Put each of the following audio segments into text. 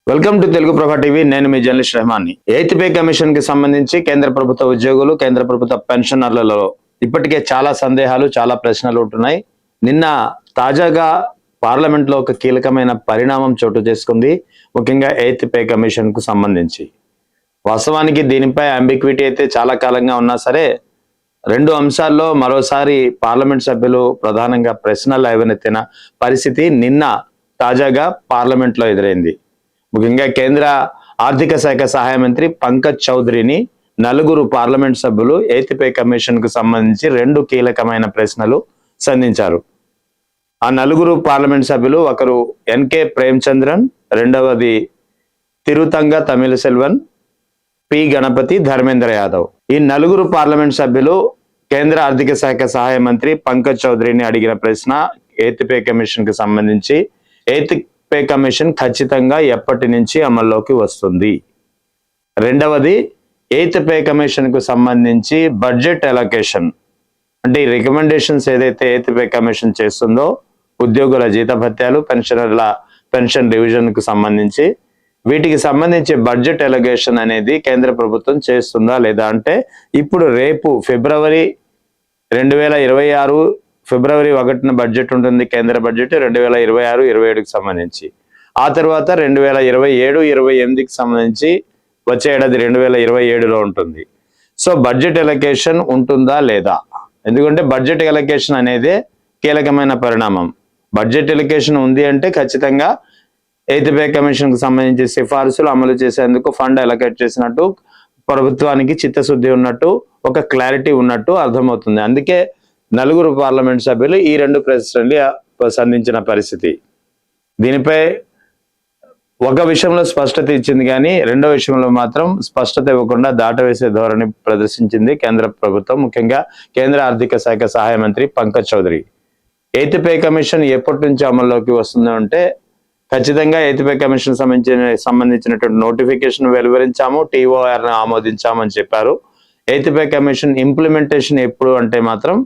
Welcome to Telugu ప్రభా TV. నేను మీ journalist రెహమాన్ని. Eighth pay commission కి సంబంధించి కేంద్ర ప్రభుత్వ ఉద్యోగులు, కేంద్ర ప్రభుత్వ పెన్షనర్లలో ఇప్పటికే చాలా సందేహాలు, చాలా ప్రశ్నలు ఉంటున్నాయి. నిన్న తాజాగా పార్లమెంట్ లో ఒక కీలకమైన పరిణామం చోటు చేసుకుంది, ముఖ్యంగా ఎయిత్ పే కమిషన్ కు సంబంధించి. వాస్తవానికి దీనిపై అంబిక్విటీ అయితే చాలా కాలంగా ఉన్నా సరే, రెండు అంశాల్లో మరోసారి పార్లమెంట్ సభ్యులు ప్రధానంగా ప్రశ్నలు లేవనెత్తిన పరిస్థితి నిన్న తాజాగా పార్లమెంట్ లో ఎదురైంది. ముఖ్యంగా కేంద్ర ఆర్థిక శాఖ సహాయ మంత్రి పంకజ్ చౌదరిని నలుగురు పార్లమెంట్ సభ్యులు ఎయిత్ పే కమిషన్ కు సంబంధించి రెండు కీలకమైన ప్రశ్నలు సంధించారు. ఆ నలుగురు పార్లమెంట్ సభ్యులు ఒకరు ఎన్కే ప్రేమచంద్రన్, రెండవది తిరుతంగ తమిళసెల్వన్, పి గణపతి, ధర్మేంద్ర యాదవ్. ఈ నలుగురు పార్లమెంట్ సభ్యులు కేంద్ర ఆర్థిక శాఖ సహాయ మంత్రి పంకజ్ చౌదరిని అడిగిన ప్రశ్న ఎయిత్ పే కమిషన్ కు సంబంధించి, ఎయిత్ పే కమిషన్ ఖచ్చితంగా ఎప్పటి నుంచి అమల్లోకి వస్తుంది, రెండవది ఎయిత్ పే కమిషన్ కు సంబంధించి బడ్జెట్ అలొకేషన్ అంటే ఈ రికమెండేషన్స్ ఏదైతే ఎయిత్ పే కమిషన్ చేస్తుందో ఉద్యోగుల జీతభత్యాలు, పెన్షనర్ల పెన్షన్ రివిజన్ కు సంబంధించి, వీటికి సంబంధించి బడ్జెట్ అలొకేషన్ అనేది కేంద్ర ప్రభుత్వం చేస్తుందా లేదా. అంటే ఇప్పుడు రేపు ఫిబ్రవరి 2026 ఫిబ్రవరి 1న బడ్జెట్ ఉంటుంది, కేంద్ర బడ్జెట్ 2026-27కి సంబంధించి. ఆ తర్వాత 2027-28కి సంబంధించి వచ్చే ఏడాది 2027లో ఉంటుంది. సో బడ్జెట్ ఎలకేషన్ ఉంటుందా లేదా, ఎందుకంటే బడ్జెట్ ఎలకేషన్ అనేది కీలకమైన పరిణామం. బడ్జెట్ ఎలకేషన్ ఉంది అంటే ఖచ్చితంగా ఎయిత్ పే కమిషన్ కు సంబంధించి సిఫార్సులు అమలు చేసేందుకు ఫండ్ అలొకేట్ చేసినట్టు, ప్రభుత్వానికి చిత్తశుద్ధి ఉన్నట్టు, ఒక క్లారిటీ ఉన్నట్టు అర్థమవుతుంది. అందుకే నలుగురు పార్లమెంట్ సభ్యులు ఈ రెండు ప్రశ్నలు సంధించిన పరిస్థితి. దీనిపై ఒక విషయంలో స్పష్టత ఇచ్చింది కానీ రెండో విషయంలో మాత్రం స్పష్టత ఇవ్వకుండా దాటవేసే ధోరణి ప్రదర్శించింది కేంద్ర ప్రభుత్వం, ముఖ్యంగా కేంద్ర ఆర్థిక శాఖ సహాయ మంత్రి Pankaj Chaudhary. Eighth pay commission ఎప్పటి నుంచి అమల్లోకి వస్తుంది అంటే, ఖచ్చితంగా ఎయిత్ పే కమిషన్ సంబంధించినటువంటి నోటిఫికేషన్ వెలువరించాము, TOR ఆమోదించామని చెప్పారు. ఎయిత్ పే కమిషన్ ఇంప్లిమెంటేషన్ ఎప్పుడు అంటే మాత్రం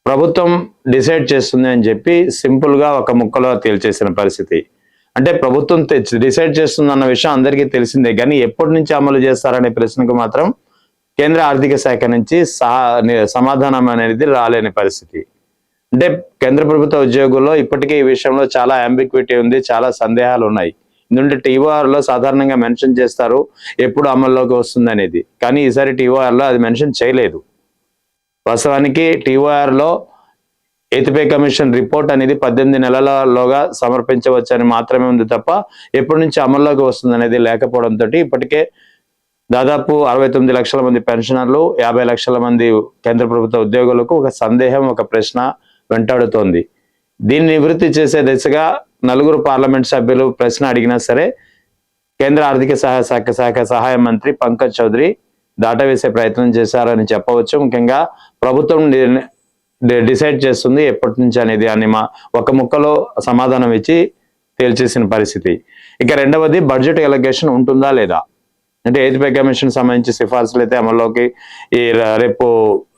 ప్రభుత్వం డిసైడ్ చేస్తుంది అని చెప్పి సింపుల్ గా ఒక ముక్కలో తేల్చేసిన పరిస్థితి. అంటే ప్రభుత్వం డిసైడ్ చేస్తుంది అన్న విషయం అందరికీ తెలిసిందే, కానీ ఎప్పటి నుంచి అమలు చేస్తారనే ప్రశ్నకు మాత్రం కేంద్ర ఆర్థిక శాఖ నుంచి సమాధానం అనేది రాలేని పరిస్థితి. అంటే కేంద్ర ప్రభుత్వ ఉద్యోగుల్లో ఇప్పటికే ఈ విషయంలో చాలా అంబిక్విటీ ఉంది, చాలా సందేహాలు ఉన్నాయి. ఎందుకంటే TOR లో సాధారణంగా మెన్షన్ చేస్తారు ఎప్పుడు అమల్లోకి వస్తుంది అనేది, కానీ ఈసారి TOR లో అది మెన్షన్ చేయలేదు. వాస్తవానికి TOR లో ఎయిత్ పే కమిషన్ రిపోర్ట్ అనేది 18 నెలలలోగా సమర్పించవచ్చని మాత్రమే ఉంది తప్ప ఎప్పటి నుంచి అమల్లోకి వస్తుంది అనేది లేకపోవడంతో ఇప్పటికే దాదాపు 69 లక్షల మంది పెన్షనర్లు, 50 లక్షల మంది కేంద్ర ప్రభుత్వ ఉద్యోగులకు ఒక సందేహం, ఒక ప్రశ్న వెంటాడుతోంది. దీన్ని నివృత్తి చేసే దిశగా నలుగురు పార్లమెంట్ సభ్యులు ప్రశ్న అడిగినా సరే కేంద్ర ఆర్థిక శాఖ సహాయ మంత్రి పంకజ్ చౌదరి దాటవేసే ప్రయత్నం చేశారని చెప్పవచ్చు. ముఖ్యంగా ప్రభుత్వం డిసైడ్ చేస్తుంది ఎప్పటి నుంచి అనేది అని ఒక ముక్కలో సమాధానం ఇచ్చి తేల్చేసిన పరిస్థితి. ఇక రెండవది బడ్జెట్ ఎలొకేషన్ ఉంటుందా లేదా. అంటే ఎయిత్ పే కమిషన్ సంబంధించి సిఫార్సులు అయితే అమల్లోకి ఈ రేపు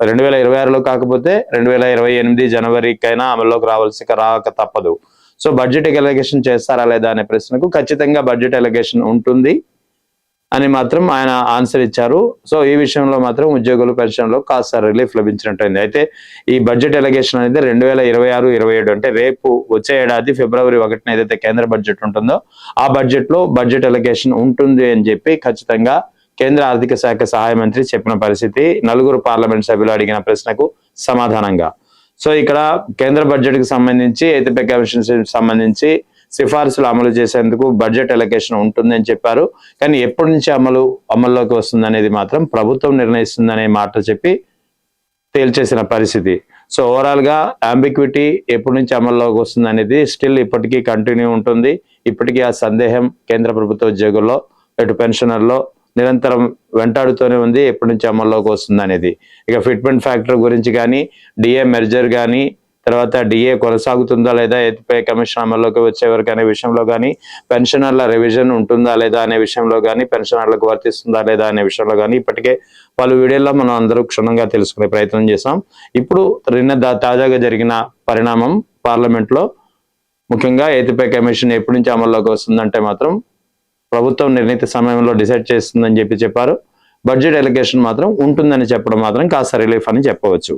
2026లో కాకపోతే 2028 జనవరికైనా అమల్లోకి రాక తప్పదు. సో బడ్జెట్ ఎలొకేషన్ చేస్తారా లేదా అనే ప్రశ్నకు ఖచ్చితంగా బడ్జెట్ ఎలొకేషన్ ఉంటుంది అని మాత్రం ఆయన ఆన్సర్ ఇచ్చారు. సో ఈ విషయంలో మాత్రం ఉద్యోగులు, పెన్షన్లో కాస్త రిలీఫ్ లభించినట్టయింది. అయితే ఈ బడ్జెట్ ఎలొకేషన్ అనేది 2026-27 అంటే రేపు వచ్చే ఏడాది ఫిబ్రవరి 1న ఏదైతే కేంద్ర బడ్జెట్ ఉంటుందో ఆ బడ్జెట్ లో బడ్జెట్ ఎలొకేషన్ ఉంటుంది అని చెప్పి ఖచ్చితంగా కేంద్ర ఆర్థిక శాఖ సహాయ మంత్రి చెప్పిన పరిస్థితి నలుగురు పార్లమెంట్ సభ్యులు అడిగిన ప్రశ్నకు సమాధానంగా. సో ఇక్కడ కేంద్ర బడ్జెట్ కి సంబంధించి ఎయిత్ పే కమిషన్ సంబంధించి సిఫార్సులు అమలు చేసేందుకు బడ్జెట్ ఎలొకేషన్ ఉంటుంది అని చెప్పారు, కానీ ఎప్పటి నుంచి అమల్లోకి వస్తుంది అనేది మాత్రం ప్రభుత్వం నిర్ణయిస్తుందనే మాట చెప్పి తేల్చేసిన పరిస్థితి. సో ఓవరాల్ గా అంబిక్విటీ ఎప్పటి నుంచి అమల్లోకి వస్తుంది అనేది స్టిల్ ఇప్పటికీ కంటిన్యూ ఉంటుంది. ఇప్పటికీ ఆ సందేహం కేంద్ర ప్రభుత్వ ఉద్యోగుల్లో, ఇటు పెన్షనర్లో నిరంతరం వెంటాడుతూనే ఉంది ఎప్పటి నుంచి అమల్లోకి వస్తుంది అనేది. ఇక ఫిట్మెంట్ ఫ్యాక్టర్ గురించి కానీ, DA మెర్జర్ కానీ, తర్వాత DA కొనసాగుతుందా లేదా ఎయిత్ పే కమిషన్ అమల్లోకి వచ్చే వరకు అనే విషయంలో కానీ, పెన్షనర్ల రివిజన్ ఉంటుందా లేదా అనే విషయంలో కానీ, పెన్షనర్లకు వర్తిస్తుందా లేదా అనే విషయంలో కానీ ఇప్పటికే పలు వీడియోల్లో మనం అందరూ క్షుణ్ణంగా తెలుసుకునే ప్రయత్నం చేసాం. ఇప్పుడు తాజాగా జరిగిన పరిణామం పార్లమెంట్లో ముఖ్యంగా ఎయిత్ పే కమిషన్ ఎప్పటి నుంచి అమల్లోకి వస్తుందంటే మాత్రం ప్రభుత్వం నిర్ణీత సమయంలో డిసైడ్ చేస్తుందని చెప్పారు. బడ్జెట్ ఎలకేషన్ మాత్రం ఉంటుందని చెప్పడం మాత్రం కాస్త రిలీఫ్ అని చెప్పవచ్చు.